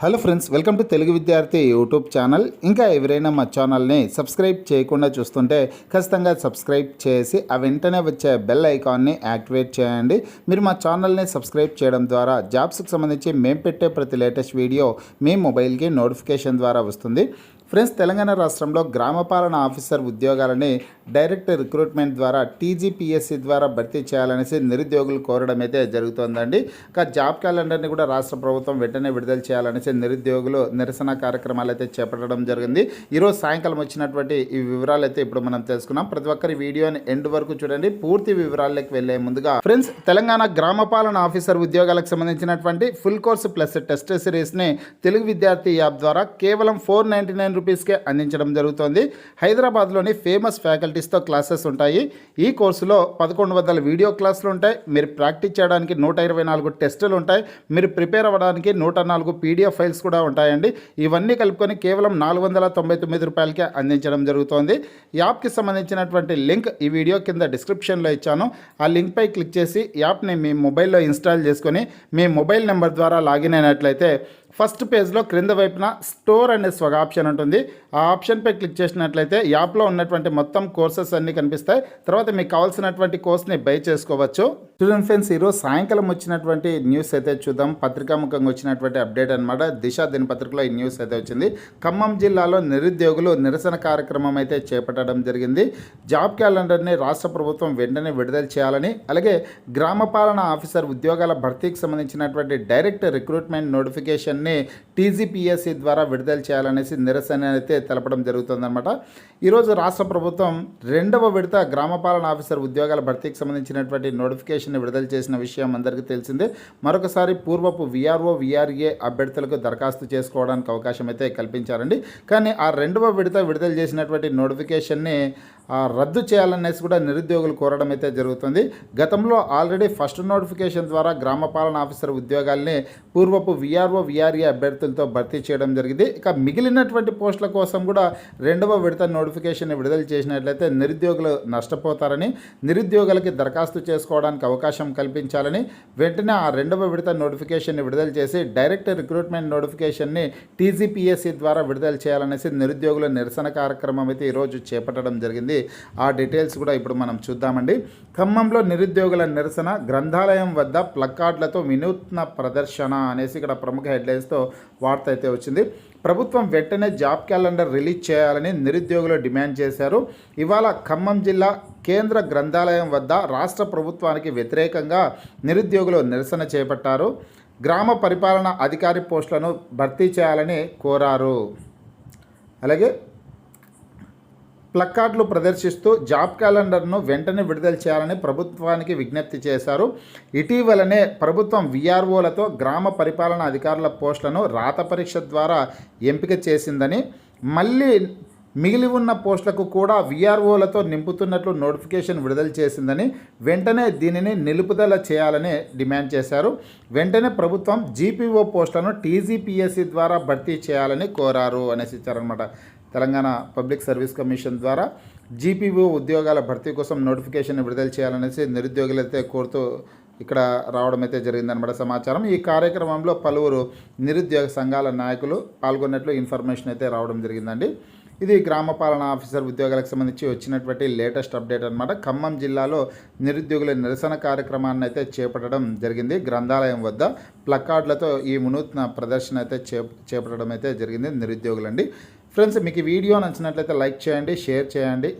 Hello friends, welcome to Telugu విద్యార్థి YouTube channel. ఇంకా ఎవరైనా మా ఛానల్ని సబ్స్క్రైబ్ చేయకుండా చూస్తుంటే ఖచ్చితంగా సబ్స్క్రైబ్ చేసి ఆ వెంటనే వచ్చే బెల్ ఐకాన్ని యాక్టివేట్ చేయండి. మీరు మా ఛానల్ని సబ్స్క్రైబ్ చేయడం ద్వారా జాబ్స్కి సంబంధించి మేము పెట్టే ప్రతి లేటెస్ట్ వీడియో మీ మొబైల్కి నోటిఫికేషన్ ద్వారా వస్తుంది. ఫ్రెండ్స్, తెలంగాణ రాష్ట్రంలో గ్రామపాలన ఆఫీసర్ ఉద్యోగాలని డైరెక్ట్ రిక్రూట్మెంట్ ద్వారా టీజీపీఎస్సీ ద్వారా భర్తీ చేయాలనేసి నిరుద్యోగులు కోరడం అయితే జరుగుతుందండి. ఇక జాబ్ క్యాలెండర్ని కూడా రాష్ట్ర ప్రభుత్వం వెంటనే విడుదల చేయాలనేసి నిరుద్యోగులు నిరసన కార్యక్రమాలు అయితే చేపట్టడం జరిగింది. ఈరోజు సాయంకాలం వచ్చినటువంటి ఈ వివరాలు అయితే ఇప్పుడు మనం తెలుసుకున్నాం. ప్రతి ఒక్కరి వీడియోని ఎండ్ వరకు చూడండి. పూర్తి వివరాల్లోకి వెళ్లే ముందుగా ఫ్రెండ్స్, తెలంగాణ గ్రామపాలన ఆఫీసర్ ఉద్యోగాలకు సంబంధించినటువంటి ఫుల్ కోర్సు ప్లస్ టెస్ట్ సిరీస్ని తెలుగు విద్యార్థి యాప్ ద్వారా కేవలం 499 రూపీస్కే అందించడం జరుగుతుంది. హైదరాబాద్లోని ఫేమస్ ఫ్యాకల్టీస్తో క్లాసెస్ ఉంటాయి. ఈ కోర్సులో 1100 వీడియో క్లాసులు ఉంటాయి. మీరు ప్రాక్టీస్ చేయడానికి 124 టెస్టులు ఉంటాయి. మీరు ప్రిపేర్ అవ్వడానికి 104 పీడిఎఫ్ ఫైల్స్ కూడా ఉంటాయండి. ఇవన్నీ కలుపుకొని కేవలం 499 రూపాయలకే అందించడం జరుగుతుంది. యాప్కి సంబంధించినటువంటి లింక్ ఈ వీడియో కింద డిస్క్రిప్షన్లో ఇచ్చాను. ఆ లింక్పై క్లిక్ చేసి యాప్ని మీ మొబైల్లో ఇన్స్టాల్ చేసుకొని మీ మొబైల్ నెంబర్ ద్వారా లాగిన్ అయినట్లయితే ఫస్ట్ పేజ్లో క్రింద వైపున స్టోర్ అనే ఒక ఆప్షన్ ఉంటుంది. ఆ ఆప్షన్పై క్లిక్ చేసినట్లయితే యాప్లో ఉన్నటువంటి మొత్తం కోర్సెస్ అన్నీ కనిపిస్తాయి. తర్వాత మీకు కావాల్సినటువంటి కోర్స్ని బై చేసుకోవచ్చు. స్టూడెంట్ ఫ్రెండ్స్, ఈరోజు సాయంకాలం వచ్చినటువంటి న్యూస్ అయితే చూద్దాం. పత్రికాముఖంగా వచ్చినటువంటి అప్డేట్ అనమాట. దిశ దినపత్రికలో ఈ న్యూస్ అయితే వచ్చింది. ఖమ్మం జిల్లాలో నిరుద్యోగులు నిరసన కార్యక్రమం అయితే చేపట్టడం జరిగింది. జాబ్ క్యాలెండర్ని రాష్ట్ర ప్రభుత్వం వెంటనే విడుదల చేయాలని, అలాగే గ్రామపాలన ఆఫీసర్ ఉద్యోగాల భర్తీకి సంబంధించినటువంటి డైరెక్ట్ రిక్రూట్మెంట్ నోటిఫికేషన్ని టీజీపీఎస్సీ ద్వారా విడుదల చేయాలనేసి నిరసన అయితే తెలపడం జరుగుతుందన్నమాట. ఈరోజు రాష్ట్ర ప్రభుత్వం 2వ విడత గ్రామపాలన ఆఫీసర్ ఉద్యోగాల భర్తీకి సంబంధించినటువంటి నోటిఫికేషన్ విడుదల చేసిన విషయం అందరికీ తెలిసిందే. మరొకసారి పూర్వపు విఆర్ఓ విఆర్ఏ అభ్యర్థులకు దరఖాస్తు చేసుకోవడానికి అవకాశం అయితే కల్పించారండి. కానీ ఆ 2వ విడత విడుదల చేసినటువంటి నోటిఫికేషన్ని రద్దు చేయాలనేసి కూడా నిరుద్యోగులు కోరడం అయితే జరుగుతుంది. గతంలో ఆల్రెడీ ఫస్ట్ నోటిఫికేషన్ ద్వారా గ్రామపాలన ఆఫీసర్ ఉద్యోగాల్ని పూర్వపు విఆర్ఓ విఆర్ఏ అభ్యర్థులతో భర్తీ చేయడం జరిగింది. ఇక మిగిలినటువంటి పోస్టుల కోసం కూడా 2వ విడత నోటిఫికేషన్ విడుదల చేసినట్లయితే నిరుద్యోగులు నష్టపోతారని, నిరుద్యోగులకి దరఖాస్తు చేసుకోవడానికి అవకాశం కల్పించాలని వెంటనే ఆ 2వ విడత నోటిఫికేషన్ విడుదల చేసి డైరెక్ట్ రిక్రూట్మెంట్ నోటిఫికేషన్ని టీజీపీఎస్సీ ద్వారా విడుదల చేయాలనేసి నిరుద్యోగుల నిరసన కార్యక్రమం అయితే ఈరోజు చేపట్టడం జరిగింది. ఆ డీటెయిల్స్ కూడా ఇప్పుడు మనం చూద్దామండి. ఖమ్మంలో నిరుద్యోగుల నిరసన, గ్రంథాలయం వద్ద ప్లకార్డులతో వినూత్న ప్రదర్శన అనేసి ఇక్కడ ప్రముఖ హెడ్లైన్స్తో వార్త అయితే వచ్చింది. ప్రభుత్వం వెంటనే జాబ్ క్యాలెండర్ రిలీజ్ చేయాలని నిరుద్యోగులు డిమాండ్ చేశారు. ఇవాళ ఖమ్మం జిల్లా కేంద్ర గ్రంథాలయం వద్ద రాష్ట్ర ప్రభుత్వానికి వ్యతిరేకంగా నిరుద్యోగులు నిరసన చేపట్టారు. గ్రామ పరిపాలన అధికారి పోస్టులను భర్తీ చేయాలని కోరారు. అలాగే ప్లకార్డులు ప్రదర్శిస్తూ జాబ్ క్యాలెండర్ను వెంటనే విడుదల చేయాలని ప్రభుత్వానికి విజ్ఞప్తి చేశారు. ఇటీవలనే ప్రభుత్వం విఆర్ఓలతో గ్రామ పరిపాలన అధికారుల పోస్టులను రాత పరీక్ష ద్వారా ఎంపిక చేసిందని, మళ్ళీ మిగిలి ఉన్న పోస్టులకు కూడా విఆర్ఓలతో నింపుతున్నట్లు నోటిఫికేషన్ విడుదల చేసిందని, వెంటనే దీనిని నిలుపుదల చేయాలని డిమాండ్ చేశారు. వెంటనే ప్రభుత్వం జీపీఓ పోస్టులను టీజీపీఎస్సీ ద్వారా భర్తీ చేయాలని కోరారు అనేసి ఇచ్చారనమాట. తెలంగాణ పబ్లిక్ సర్వీస్ కమిషన్ ద్వారా జీపీఓ ఉద్యోగాల భర్తీ కోసం నోటిఫికేషన్ విడుదల చేయాలనేసి నిరుద్యోగులైతే కోరుతూ ఇక్కడ రావడం అయితే జరిగిందనమాట సమాచారం. ఈ కార్యక్రమంలో పలువురు నిరుద్యోగ సంఘాల నాయకులు పాల్గొన్నట్లు ఇన్ఫర్మేషన్ అయితే రావడం జరిగిందండి. ఇది గ్రామపాలన ఆఫీసర్ ఉద్యోగాలకు సంబంధించి వచ్చినటువంటి లేటెస్ట్ అప్డేట్ అనమాట. ఖమ్మం జిల్లాలో నిరుద్యోగుల నిరసన కార్యక్రమాన్ని అయితే చేపట్టడం జరిగింది. గ్రంథాలయం వద్ద ప్లకార్డులతో ఈ వినూత్న ప్రదర్శన అయితే చేపట్టడం అయితే జరిగింది నిరుద్యోగులండి. ఫ్రెండ్స్, మీకు ఈ వీడియో నచ్చినట్లయితే లైక్ చేయండి, షేర్ చేయండి.